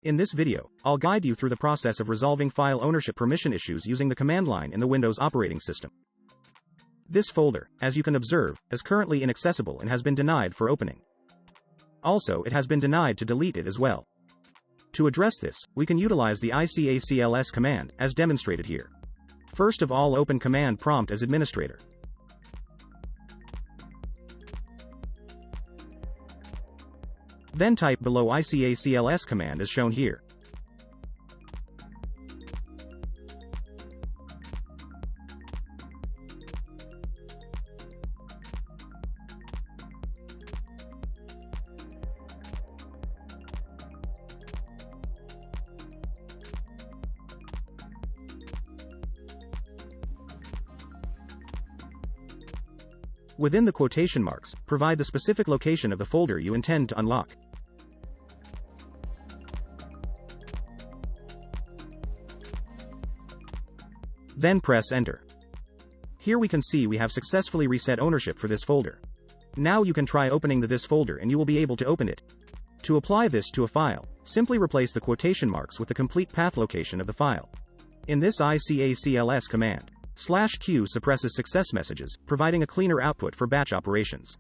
In this video, I'll guide you through the process of resolving file ownership permission issues using the command line in the Windows operating system. This folder, as you can observe, is currently inaccessible and has been denied for opening. Also, it has been denied to delete it as well. To address this, we can utilize the ICS command, as demonstrated here. First of all, open command prompt as administrator. Then type below ICS command as shown here. Within the quotation marks, provide the specific location of the folder you intend to unlock. Then press Enter. Here we can see we have successfully reset ownership for this folder. Now you can try opening this folder and you will be able to open it. To apply this to a file, simply replace the quotation marks with the complete path location of the file. In this ICS command, /Q suppresses success messages, providing a cleaner output for batch operations.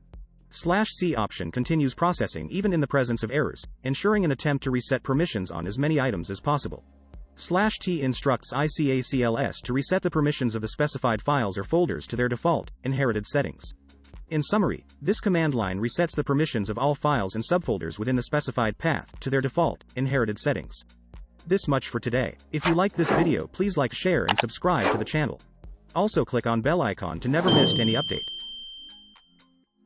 /C option continues processing even in the presence of errors, ensuring an attempt to reset permissions on as many items as possible. /T instructs ICS to reset the permissions of the specified files or folders to their default, inherited settings. In summary, this command line resets the permissions of all files and subfolders within the specified path to their default, inherited settings. This much for today. If you liked this video, please like, share and subscribe to the channel. Also click on bell icon to never miss any update.